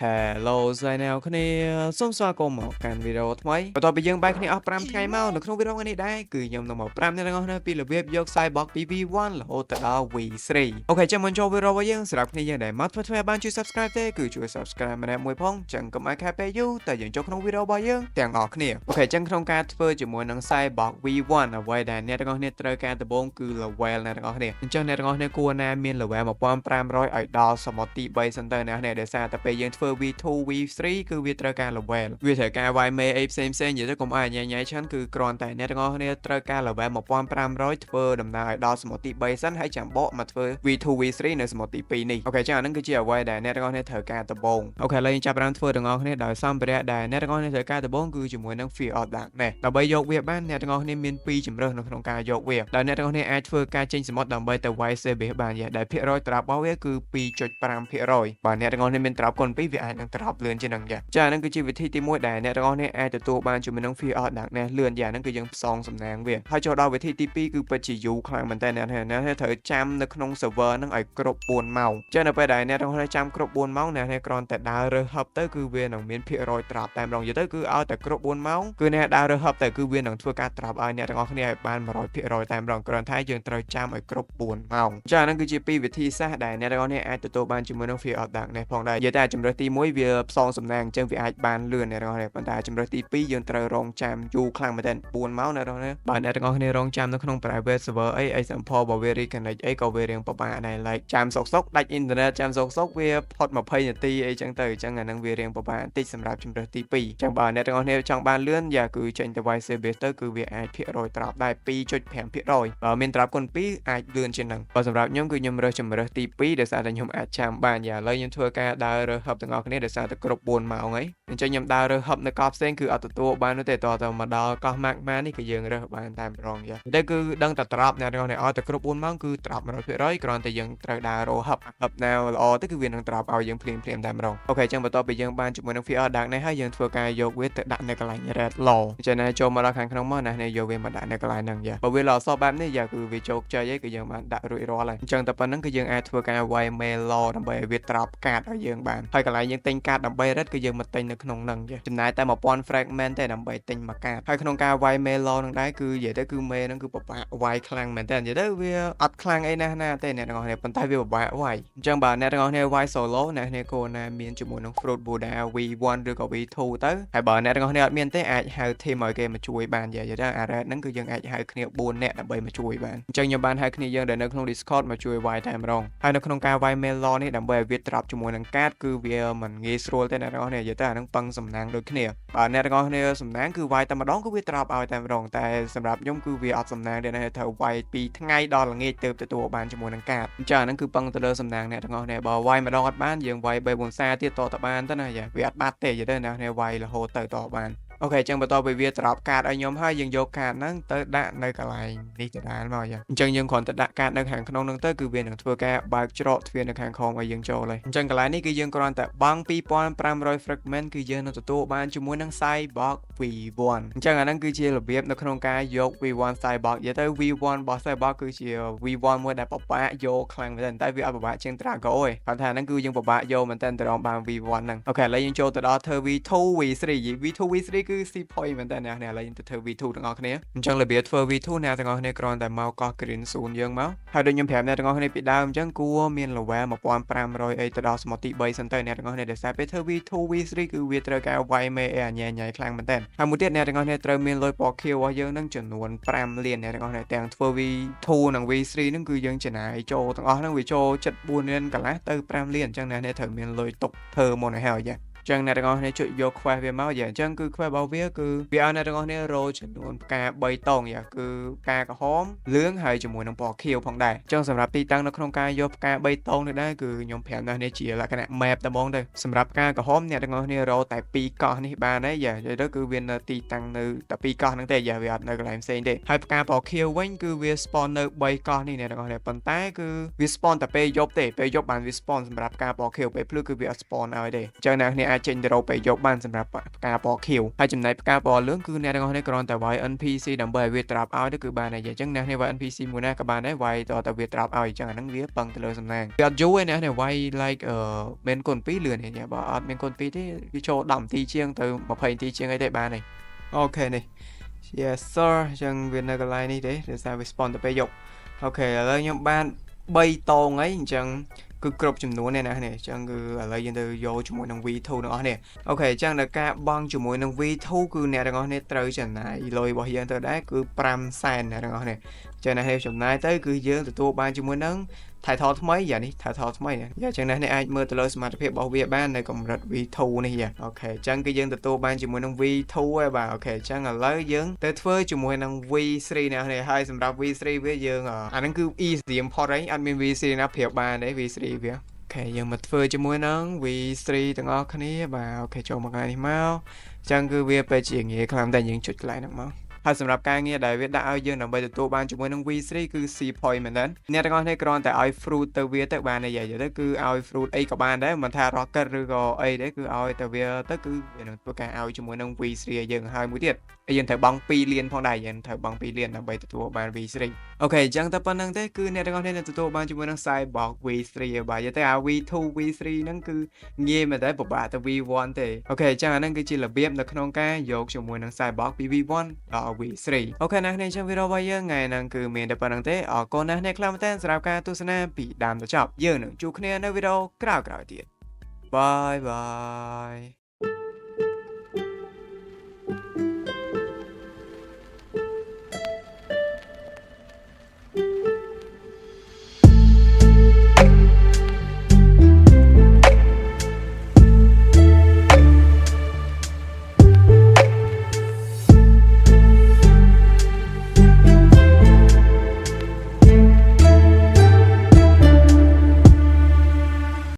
Hello ស្វាគមន៍គ្នាសូមស្វាគមន៍មកកាន់វីដេអូថ្មីបន្ទាប់ពីយើងបែកគ្នាអស់5ថ្ងៃមកនៅក្នុងវីដេអូនេះដែរគឺខ្ញុំនឹងមកប្រាប់អ្នកទាំងអស់គ្នាពីរបៀបយក Cyborg ពី V1 រហូតដល់ V3 អូខេចាំមុនចូលវីដេអូរបស់យើងសម្រាប់គ្នាយើងដែលមកធ្វើបានជួយ Subscribe ទេគឺជួយ Subscribe ម្នាក់មួយផងចឹងកុំឲ្យខាតពេលយូរតែយើងចូលក្នុងវីដេអូរបស់យើងទាំងអស់គ្នាអូខេចឹងក្នុងការធ្វើជាមួយនឹង Cyborg V1 អ្វីដែលអ្នកទាំងអស់គ្នាត្រូវការដំបូងគឺ level អ្នកទាំងអស់គ្នាអញ្ចឹងអ្នកទាំងអស់គ្នាគួរណាមាន level 1500ឲ្យដល់សមុទ្រទី3សិនទៅអ្នកទាំងអស់គ្នាដោយសារតែពេលយើងធ្វើ V2 V3 គឺវាត្រូវការ level វាត្រូវការវាយមេអីផ្សេងនិយាយទៅកុំឲ្យញ៉ៃច្រើនគឺគ្រាន់តែអ្នកទាំងអស់គ្នាត្រូវការ level 1500ធ្វើដំណើរឲ្យដល់សមុទ្រទី3សិនហើយចាំបកមកធ្វើ V2 V3 នៅសមុទ្រទី2នេះអូខេចឹងអាហ្នឹងគឺជាអ្វីដែលអ្នកទាំងអស់គ្នាត្រូវការដំបូងអូខេឥឡូវយើងចាប់ផ្ដើមធ្វើទាំងអស់គ្នាដោយសម្ភារៈដែលអ្នកទាំងអស់គ្នាត្រូវការដំបូងគឺជាមួយនឹង Fear of Darkness ដើម្បីយកវាបានអ្នកទាំងអស់គ្នាមាន2ជំរើសនៅក្នុងការយកវាដែលអ្នកទាំងអស់គ្នាអាចធ្វើការចេញសមុទ្រដើម្បីទៅវាយ Service បានដែលភាគរយត្រាប់របស់វាគឺ2.5%បើអ្នកទាំងអស់គ្នាមានត្រាប់គុណ2វាអាចនឹងត្រាប់លឿនជាងហ្នឹងចាហ្នឹងគឺជាវិធីទី1ដែលអ្នកទាំងអស់គ្នាអាចទទួលបានជាមួយនឹង Fear of Darkness លឿនហ្នឹងគឺយើងផ្សងសំណាងវាហើយចូលដល់វិធីទី2គឺពិតជាយូរខ្លាំងមែនតើអ្នកត្រូវចាំនៅក្នុង server ហ្នឹងឲ្យគ្រប់4ម៉ោងនៅពេលដែលអ្នកទាំងអស់គ្នាចាំគ្រប់4ម៉ោងអ្នកគ្រាន់តែដើររើស hub ទៅគឺវានឹងមានភាគរយត្រាប់តែម្ដងនិយាយទៅគឺឲ្យតែគ្រប់4ម៉ោងគឺអ្នកដើររើស hub ទៅគឺវានឹងធ្វើការត្រាប់ឲ្យអ្នកទាំងអស់គ្នាឲ្យបាន100%តែម្ដងគ្រាន់តែយើងត្រូវចាំឲ្យគ្រប់4ម៉ោងហ្នឹងគឺជាពីរវិធីសាស្ត្រដែលអ្នកទាំងអស់គ្នាអាចទទួលបានជាមួយនឹង Fear of Darkness ផងដែរនិយាយតែជំរើសទី1វាផ្សងសំណាងអញ្ចឹងវាអាចបានលឿនអ្នកទាំងអស់គ្នាប៉ុន្តែជំរើសទី2យើងត្រូវរងចាំយូរខ្លាំងមែនទែន4ម៉ោងអ្នកទាំងអស់គ្នាបើអ្នកទាំងអស់គ្នារងចាំនៅក្នុង private server អី example បើវា reconnect អីក៏វារៀងពិបាកដែរ like ចាំសុកដាច់អ៊ីនធឺណិតចាំសុកវាផុត20នាទីអីចឹងទៅអញ្ចឹងអានឹងវារៀងពិបាកបន្តិចសម្រាប់ជំរើសទី2អញ្ចឹងបើអ្នកទាំងអស់គ្នាចង់បានលឿនគឺចេញទៅ Vice Service ទៅគឺវាអាចភាគរយត្រាប់ដែរ 2.5% បើមានត្រាប់គុណ2អាចលឿនជាងហ្នឹងបើសម្រាប់ខ្ញុំគឺខ្ញុំរើសជំរើសទី2ដោយសារតែខ្ញុំអាចចាំបានឥឡូវខ្ញុំធ្វើការដើររើស hub ទាំងអស់គ្នាដោយសារតែគ្រប់4ម៉ោងហើយអញ្ចឹងខ្ញុំដើររើស hub នៅកោះផ្សេងគឺអត់ទទួលបាននោះទេតទៅមកដល់កោះ Magma នេះគឺយើងរើសបានតែម្ដងតែគឺដឹងតែត្រាប់អ្នកទាំងអស់គ្នាឲ្យតែគ្រប់4ម៉ោងគឺត្រាប់ 100% គ្រាន់តែយើងត្រូវដើររក hub ណាល្អទៅគឺវានឹងត្រាប់ឲ្យយើងភ្លាមតែម្ដងអូខេអញ្ចឹងបន្ទាប់ពីយើងបានជាមួយនឹង Fear of Darkness ហើយយើងធ្វើការយកវាទៅដាក់នៅកន្លែង Red Law អញ្ចឹងចូលមកដល់ខាងក្នុងមកណាយកវាមកដាក់នៅកន្លែងហ្នឹងបើវាល្អសោះបែបនេះគឺវាជោគជ័យហើយគឺយើងបានដាក់រួចរាល់ហើយអញ្ចឹងតែប៉ុណ្្នឹងគឺយើងអាចធ្វើការវាយ Mail Law ដើម្បីឲ្យវាត្រាប់កាតឲ្យយើងបានហើយកន្លែងយើងទិញកាតដើម្បី Red គឺយើងមកទិញនៅក្នុងហ្នឹងចំណាយតែ1000 fragment ទេដើម្បីទិញមួយកាតហើយក្នុងការវាយ Mail Law ហ្នឹងដែរគឺនិយាយទៅគឺ Mail ហ្នឹងគឺពិបាកវាយខ្លាំងមែនតើនិយាយទៅវាអត់ខ្លាំងអីណាទេអ្នកទាំងអស់គ្នាប៉ុន្តែវាពិបាកវាយអញ្ចឹងបើអ្នកទាំងអស់គ្នាវាយ solo អ្នកគ្នាគួរណាមានជាមួយនឹង Fruit Buddha V1 ឬក៏ V2 ទៅហើយបើអ្នកទាំងអស់គ្នាអត់មានទេអាចហៅ team ឲ្យគេមកជួយបាននិយាយទៅអា Red ហ្នឹងគឺយើងអាចហៅគ្នា4នាក់ដើម្បីមកជួយបានអញ្ចឹងខ្ញុំបានហៅគ្នាយើងដែលនៅក្នុង Discord មកជួយវាយតែម្ដងហើយនៅក្នុងការវាយ Mail Law នេះដើម្បីឲ្យវាត្រាប់ជាមួយនឹងកាតគឺវាមិនងាយស្រួលទេអ្នកទាំងអស់គ្នានិយាយទៅអាហ្នឹងពឹងសំណាងដូចគ្នាបើអ្នកទាំងអស់គ្នាសំណាងគឺវាយតែម្ដងគឺវាត្រាប់ឲ្យតែម្ដងតែសម្រាប់ខ្ញុំគឺវាអត់សំណាងទេត្រូវវាយពីថ្ងៃដល់ល្ងាចទៅទទួលបានជាមួយនឹងកាតអញ្ចឹងអាហ្នឹងគឺពឹងទៅលើសំណាងអ្នកទាំងអស់គ្នាបើវាយម្ដងអត់បានយើងវាយ3 4សារទៀតតបានទៅណាវាអត់បាត់ទេនិយាយទៅអ្នកគ្នាវាយរហូតទៅតបានអូខេអញ្ចឹងបន្ទាប់ពីវាត្រាប់កាតឲ្យខ្ញុំហើយយើងយកកាតហ្នឹងទៅដាក់នៅកន្លែងនេះដដែលមកអញ្ចឹងយើងគ្រាន់តែដាក់កាតនៅខាងក្នុងហ្នឹងទៅគឺវានឹងធ្វើការបើកច្រកទ្វារនៅខាងក្រោមឲ្យយើងចូលហើយអញ្ចឹងកន្លែងនេះគឺយើងគ្រាន់តែបង់2500 fragment គឺយើងនឹងទទួលបានជាមួយនឹង Cyborg V1 អញ្ចឹងអាហ្នឹងគឺជារបៀបនៅក្នុងការយក V1 Cyborg និយាយទៅ V1 របស់ Cyborg គឺជា V1 មួយដែលពិបាកយកខ្លាំងមែនតែវាអត់ពិបាកជាង Drago ទេគាត់ថាហ្នឹងគឺយើងពិបាកយកមែនតែទៅរកបាន V1 ហ្នឹងអូខេឥឡូវយើងចូលទៅដល់ធ្វើ V2 V3 V2 V3 គឺ C point មែនតើអ្នកឥឡូវយើងទៅធ្វើ V2 ទាំងអស់គ្នាអញ្ចឹងរបៀបធ្វើ V2 អ្នកទាំងអស់គ្នាគ្រាន់តែមកកោះ Green Zone យើងមកហើយដូចខ្ញុំប្រាប់អ្នកទាំងអស់គ្នាពីដើមអញ្ចឹងគួរមាន level 1500អីទៅដល់សមុទ្រទី3សិនទៅអ្នកទាំងអស់គ្នាដែលសារពេលធ្វើ V2 V3 គឺវាត្រូវការវាយមេអីញ៉ៃខ្លាំងមែនតើហើយមួយទៀតអ្នកទាំងអស់គ្នាត្រូវមានលុយពណ៌ខៀវរបស់យើងនឹងចំនួន5លានអ្នកទាំងអស់គ្នាទាំងធ្វើ V2 និង V3 ហ្នឹងគឺយើងចំណាយចូលទាំងអស់ហ្នឹងវាចូល74លានកន្លះទៅ5លានអញ្ចឹងអ្នកត្រូវមានលុយទុកធ្វើមុនឲ្យហើយចឹងអ្នកទាំងអស់គ្នាជួយយក quest វាមកអញ្ចឹងគឺ quest របស់វាគឺវាឲ្យអ្នកទាំងអស់គ្នារោចំនួនផ្កា3តងគឺផ្កាក្រហមលឿងហើយជាមួយនឹងពណ៌ខៀវផងដែរអញ្ចឹងសម្រាប់ទីតាំងនៅក្នុងការយកផ្កា3តងនេះដែរគឺខ្ញុំប្រាប់អ្នកនេះជាលក្ខណៈ map តែហ្មងទៅសម្រាប់ផ្កាក្រហមអ្នកទាំងអស់គ្នារោតែ2កោះនេះបានហើយនិយាយទៅគឺវានៅទីតាំងនៅតែ2កោះហ្នឹងទេវាអត់នៅកន្លែងផ្សេងទេហើយផ្កាពណ៌ខៀវវិញគឺវា spawn នៅ3កោះនេះអ្នកទាំងអស់គ្នាប៉ុន្តែគឺវា spawn តែពេលយប់ទេពេលយប់បានវា spawn សម្រាប់ផ្កាពណ៌ខៀវពេលភ្លឺគឺវាអត់ spawn ឲ្យទេអញ្ចឹងអ្នកគ្នា អាចចេញទៅរកពេលយកបានសម្រាប់ផ្កាពណ៌ខៀវហើយចំណែកផ្កាពណ៌លឿងគឺអ្នកទាំងអស់គ្នាគ្រាន់តែវាយ NPC ដើម្បីឲ្យវាត្រាប់ឲ្យទៅគឺបានហើយអញ្ចឹងអ្នកនេះវាយ NPC មួយណាក៏បានដែរវាយតតែវាត្រាប់ឲ្យអញ្ចឹងអាហ្នឹងវាពឹងទៅលើសំណាងវាអត់យូរទេអ្នកនេះវាយ like មានគុណ2លឿនទេបើអត់មានគុណ2ទេវាចូល10នាទីជាងទៅ20នាទីជាងអីទេបានហើយអូខេនេះ yes sir អញ្ចឹងវានៅកន្លែងនេះទេដោយសារវា spawn ទៅពេលយកអូខេឥឡូវខ្ញុំបាន3តងហើយអញ្ចឹងគឺគ្រប់ចំនួននេះណានេះអញ្ចឹងគឺឥឡូវយើងទៅយកជាមួយនឹង V2 ទាំងអស់នេះអូខេអញ្ចឹងដល់ការបង់ជាមួយនឹង V2 គឺអ្នកទាំងអស់នេះត្រូវចំណាយលុយរបស់យើងទៅដែរគឺ5សែនអ្នកទាំងអស់នេះចឹងណាចំណាយទៅគឺយើងទទួលបានជាមួយនឹង title ថ្មីយ៉ានេះ title ថ្មីយ៉ាចឹងនេះអាចមើលទៅលើសមត្ថភាពរបស់វាបាននៅកម្រិត V2 នេះយ៉ាអូខេចឹងគឺយើងទទួលបានជាមួយនឹង V2 ហើយបាទអូខេចឹងឥឡូវយើងទៅធ្វើជាមួយនឹង V3 នេះហើយសម្រាប់ V3 វាយើងអាហ្នឹងគឺ easy import ហើយអត់មាន V3 ណាប្រៀបបានទេ V3 វាអូខេយើងមកធ្វើជាមួយនឹង V3 ទាំងអស់គ្នាបាទអូខេចូលមកថ្ងៃនេះមកចឹងគឺវាទៅជាងាយខ្លាំងតែយើងចុចកន្លែងហ្នឹងមកហើយសម្រាប់ការងារដែលវាដាក់ឲ្យយើងដើម្បីទទួលបានជាមួយនឹង V3 គឺ C point មែនទេអ្នកទាំងអស់គ្នាគ្រាន់តែឲ្យ fruit ទៅវាទៅបាននិយាយទៅគឺឲ្យ fruit អីក៏បានដែរមិនថា rocket ឬក៏អីទេគឺឲ្យតែវាទៅគឺវានឹងធ្វើការឲ្យជាមួយនឹង V3 ឲ្យយើងហើយមួយទៀតហើយយើងត្រូវបង់2លានផងដែរយើងត្រូវបង់2លានដើម្បីទទួលបាន V3 អូខេអញ្ចឹងតែប៉ុណ្្នឹងទេគឺអ្នកទាំងអស់គ្នានឹងទទួលបានជាមួយនឹង Cyborg V3 បាទយកទៅអា V2 V3 ហ្នឹងគឺងាយមែនតែពិបាកទៅ V1 ទេអូខេអញ្ចឹងអាហ្នឹងគឺជារបៀបនៅក្នុងការយកជាមួយនឹង Cyborg ពី V1 ដល់ V3 អូខេណាស់នេះចឹងវីដេអូរបស់យើងថ្ងៃហ្នឹងគឺមានតែប៉ុណ្្នឹងទេអរគុណណាស់អ្នកខ្លាំងមែនទែនសម្រាប់ការទស្សនាពីដើមដល់ចប់យើងនឹងជួបគ្នានៅវីដេអូក្រោយៗទៀតបាយបាយ